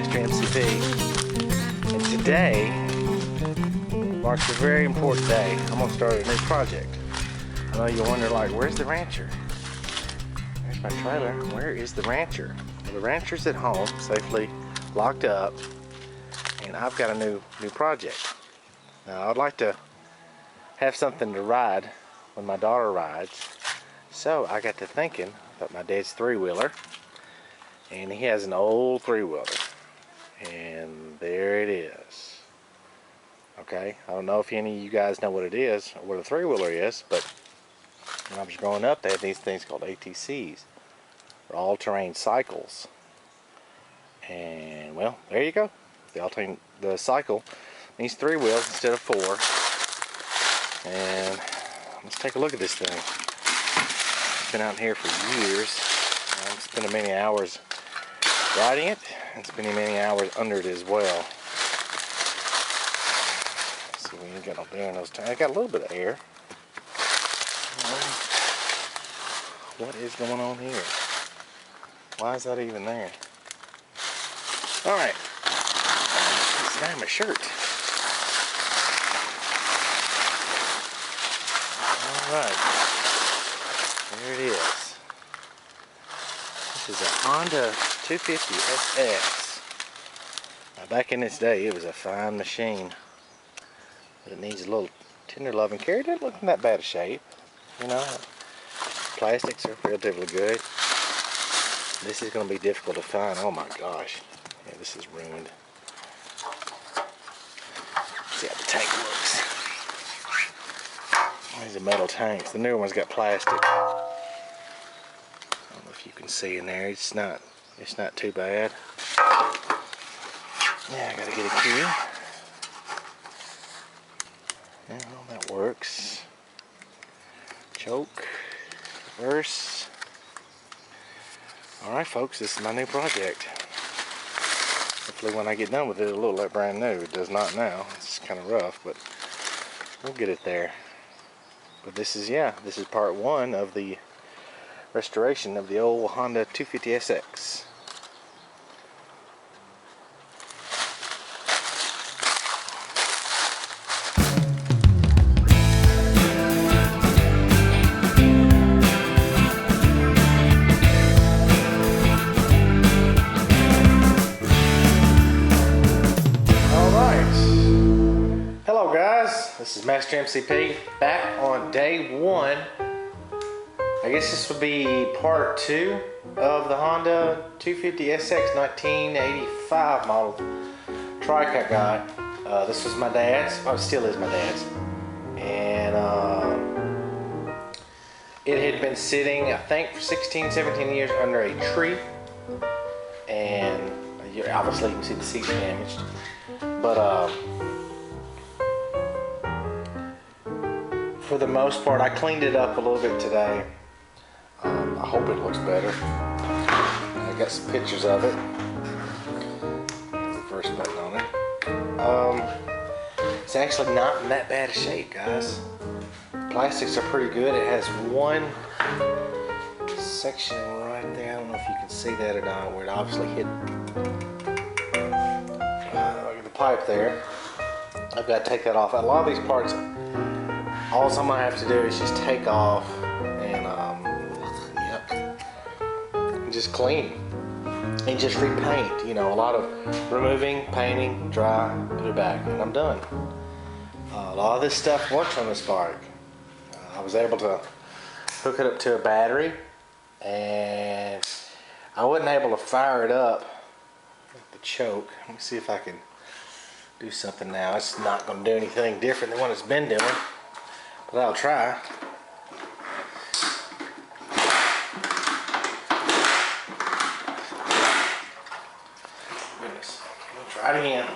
Master MCP, and today marks a very important day. I'm going to start a new project. I know you're wondering, like, where's the rancher? There's my trailer. Where is the rancher? Well, the rancher's at home, safely locked up, and I've got a new project. Now, I'd like to have something to ride when my daughter rides, so I got to thinking about my dad's three-wheeler, and he has an old three-wheeler, and there it is. Okay, I don't know if any of you guys know what it is or what a three-wheeler is, but when I was growing up, they had these things called ATCs, or all-terrain cycles. And well, there you go. The cycle needs three wheels instead of four. And let's take a look at this thing. It's been out here for years. I'm spending many hours riding it and spending many hours under it as well. Let's see, we ain't got no air in those tires. I got a little bit of air. What is going on here? Why is that even there? Alright. It's not in my shirt. Alright. There it is. This is a Honda 250 SX. Now, back in its day, it was a fine machine. But it needs a little tender love and care. It doesn't look in that bad a shape. You know, plastics are relatively good. This is going to be difficult to find. Oh my gosh. Yeah, this is ruined. See how the tank looks. These are metal tanks. The newer one's got plastic. I don't know if you can see in there. It's not too bad. Yeah, I gotta get a key. Yeah, well, that works. Choke. Reverse. Alright folks, this is my new project. Hopefully when I get done with it, it'll look like brand new. It does not now. It's kind of rough, but we'll get it there. But this is part one of the restoration of the old Honda 250 SX. This is Master MCP back on day one. I guess this will be part two of the Honda 250 SX 1985 model trike I got. This was my dad's, well, it still is my dad's. And it had been sitting, I think, for 16, 17 years under a tree. And obviously you can see the seat's damaged. But for the most part, I cleaned it up a little bit today. I hope it looks better. I got some pictures of it. Reverse button on it. It's actually not in that bad a shape, guys. Plastics are pretty good. It has one section right there. I don't know if you can see that or not, where it obviously hit the pipe there. I've got to take that off. A lot of these parts, all I'm gonna have to do is just take off and just clean and just repaint. You know, a lot of removing, painting, dry, put it back, and I'm done. A lot of this stuff works on this bike. I was able to hook it up to a battery, and I wasn't able to fire it up with the choke. Let me see if I can do something now. It's not gonna do anything different than what it's been doing. But I'll try. Goodness. We'll try it again.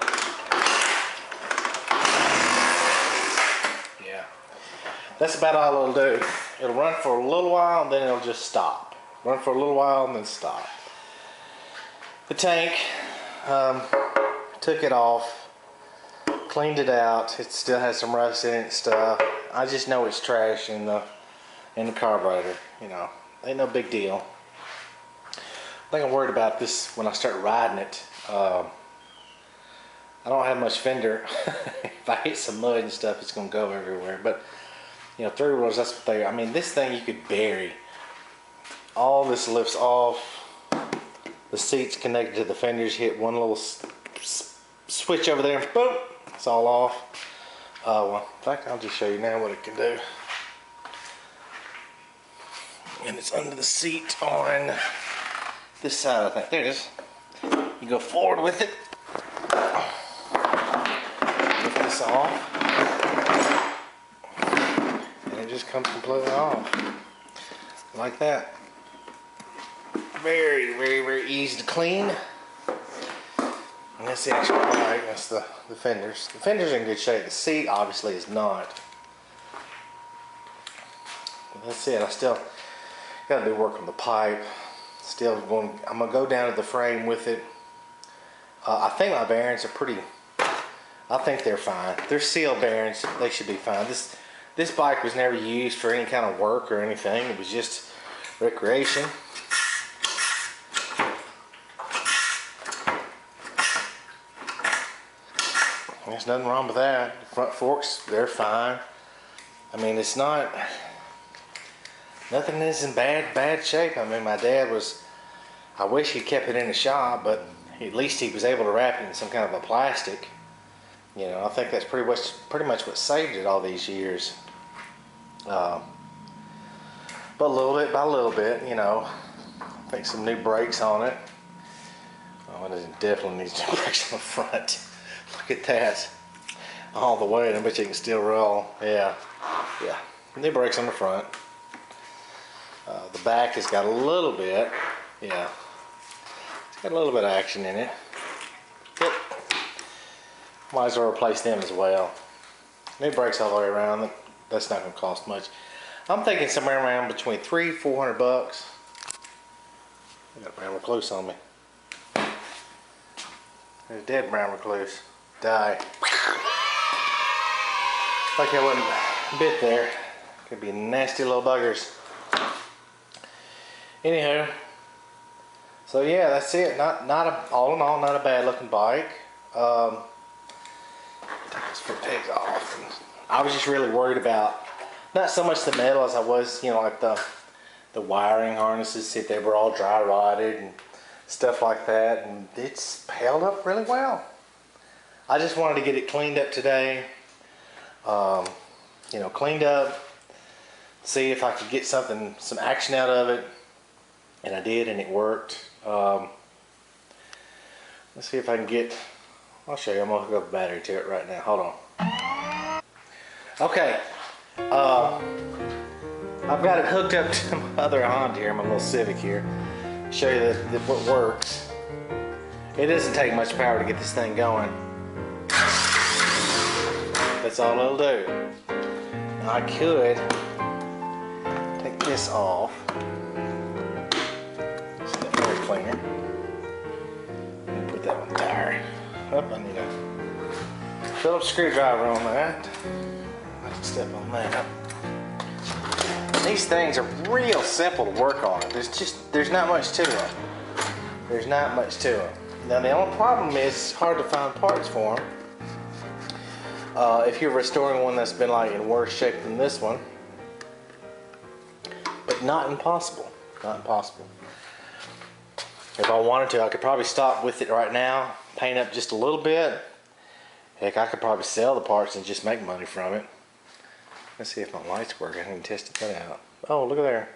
Yeah. That's about all it'll do. It'll run for a little while and then it'll just stop. Run for a little while and then stop. The tank, took it off, cleaned it out. It still has some rust in it and stuff. I just know it's trash in the carburetor. You know, ain't no big deal. I think I'm worried about this when I start riding it I don't have much fender. If I hit some mud and stuff, it's gonna go everywhere. But you know, 3-wheelers, that's what they are. I mean, this thing you could bury. All this lifts off. The seat's connected to the fenders. Hit one little switch over there, and boom, it's all off. Well, in fact, I'll just show you now what it can do. And it's under the seat on this side, I think. There it is. You go forward with it. Lift this off. And it just comes completely off. Like that. Very, very, very easy to clean. And that's the actual bike. That's the fenders. The fenders are in good shape. The seat obviously is not. But that's it. I still got to do work on the pipe. Still going. I'm gonna go down to the frame with it. I think my bearings are pretty. I think they're fine. They're seal bearings. They should be fine. This bike was never used for any kind of work or anything. It was just recreation. There's nothing wrong with that. The front forks, they're fine. I mean, it's not. Nothing is in bad shape. I mean, my dad was. I wish he kept it in the shop, but at least he was able to wrap it in some kind of a plastic. You know, I think that's pretty much what saved it all these years. But little bit by little bit, you know, I think some new brakes on it. Oh, it definitely needs new brakes on the front. Look at that, all the way. I bet you can still roll. Yeah. New brakes on the front. The back has got a little bit. Yeah. It's got a little bit of action in it. Yep. Might as well replace them as well. New brakes all the way around. That's not going to cost much. I'm thinking somewhere around between $300-400 bucks. I got a brown recluse on me. There's a dead brown recluse. Die. Like I wasn't bit there. Could be nasty little buggers. Anywho, so yeah, that's it. All in all, not a bad looking bike. Take those foot pegs off. And I was just really worried about not so much the metal as I was, you know, like the wiring harnesses. See, they were all dry rotted and stuff like that, and it's held up really well. I just wanted to get it cleaned up today. You know, cleaned up, see if I could get some action out of it, and I did, and it worked. Let's see if I can get. I'll show you. I'm gonna hook up a battery to it right now. Hold on. Okay. I've got it hooked up to my other Honda here, my little Civic here. Show you what works. It doesn't take much power to get this thing going. That's all it'll do. Now I could take this off. Just the air cleaner. And put that on the tire. Oh, I need a Phillips screwdriver on that. I can step on that. These things are real simple to work on. There's not much to it. There's not much to it. Now the only problem is it's hard to find parts for them. If you're restoring one that's been like in worse shape than this one, but not impossible. Not impossible. If I wanted to, I could probably stop with it right now, paint up just a little bit. Heck, I could probably sell the parts and just make money from it. Let's see if my lights work. I haven't tested that out. Oh, look at there.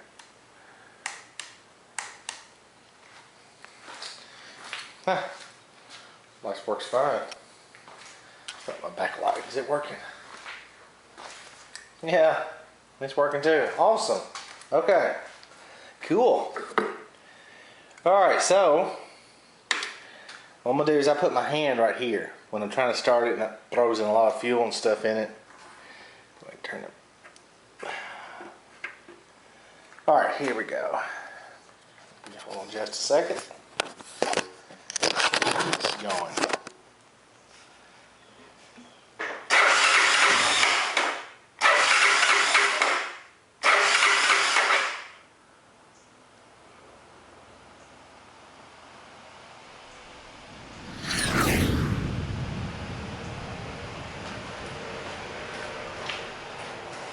Huh. Lights works fine. Got my back light. Is it working? Yeah, it's working too. Awesome. Okay. Cool. Alright, so what I'm gonna do is I put my hand right here when I'm trying to start it, and that throws in a lot of fuel and stuff in it. Let me turn it. Alright, here we go. Hold on just a second. It's going.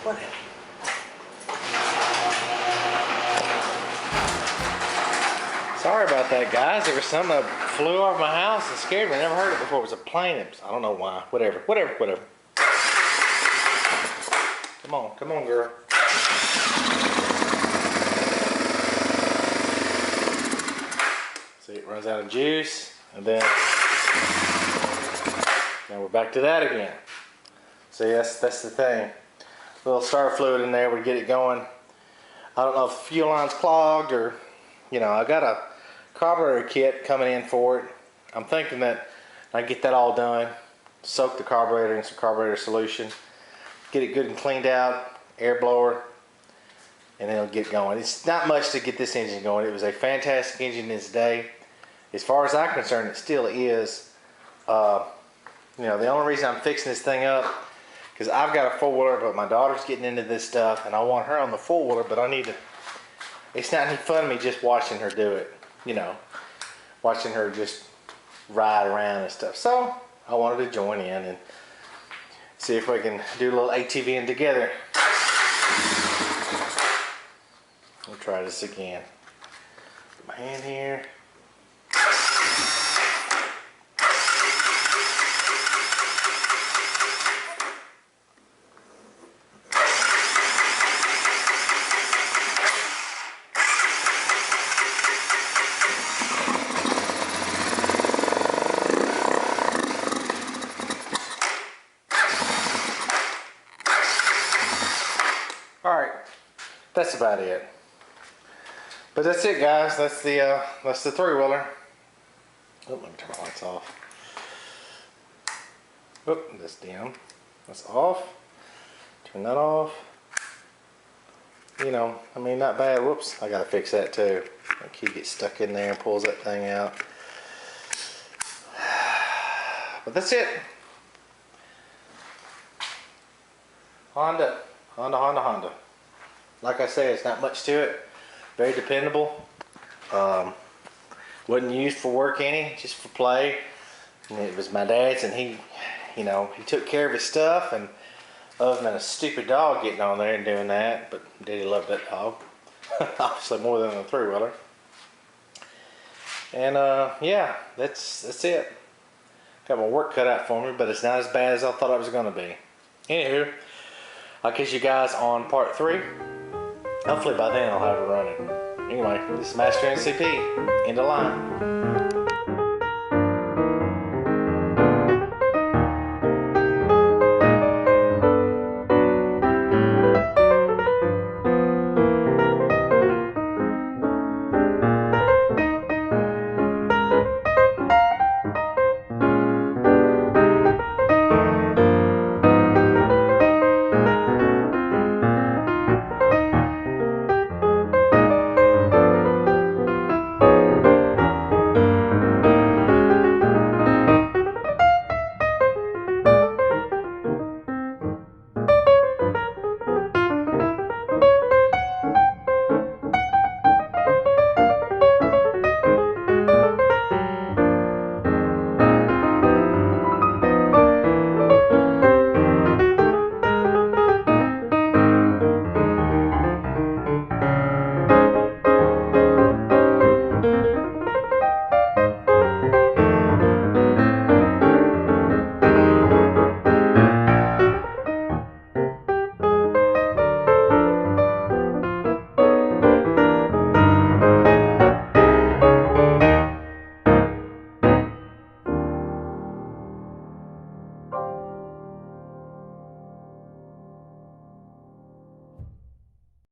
Whatever. Sorry about that, guys. There was something that flew off my house and scared me. I never heard it before. It was a plane. I don't know why. Whatever. Come on, girl. See, it runs out of juice, and then now we're back to that again. See, that's the thing. A little starter fluid in there would get it going. I don't know if the fuel line's clogged or, you know, I got a carburetor kit coming in for it. I'm thinking that I get that all done, soak the carburetor in some carburetor solution, get it good and cleaned out, air blower, and then it'll get going. It's not much to get this engine going. It was a fantastic engine this day. As far as I'm concerned, it still is. You know, the only reason I'm fixing this thing up, because I've got a four-wheeler, but my daughter's getting into this stuff, and I want her on the four-wheeler, but I need to, it's not any fun to me just watching her do it, you know, watching her just ride around and stuff. So I wanted to join in and see if we can do a little ATVing together. We'll try this again. Put my hand here. Alright, that's about it. But that's it, guys. That's the three-wheeler. Oh, let me turn my lights off. Oh, that's dim. That's off. Turn that off. You know, I mean, not bad. Whoops, I gotta fix that too. The key gets stuck in there and pulls that thing out. But that's it. Honda. Like I said, it's not much to it. Very dependable. Wasn't used for work any, just for play. And it was my dad's, and he, you know, he took care of his stuff. And other than a stupid dog getting on there and doing that, but Daddy loved that dog. Obviously more than a three-wheeler. And yeah, that's it. Got my work cut out for me, but it's not as bad as I thought it was going to be. Anywho, I'll catch you guys on part 3. Hopefully by then I'll have it running. Anyway, this is Master NCP. End of line.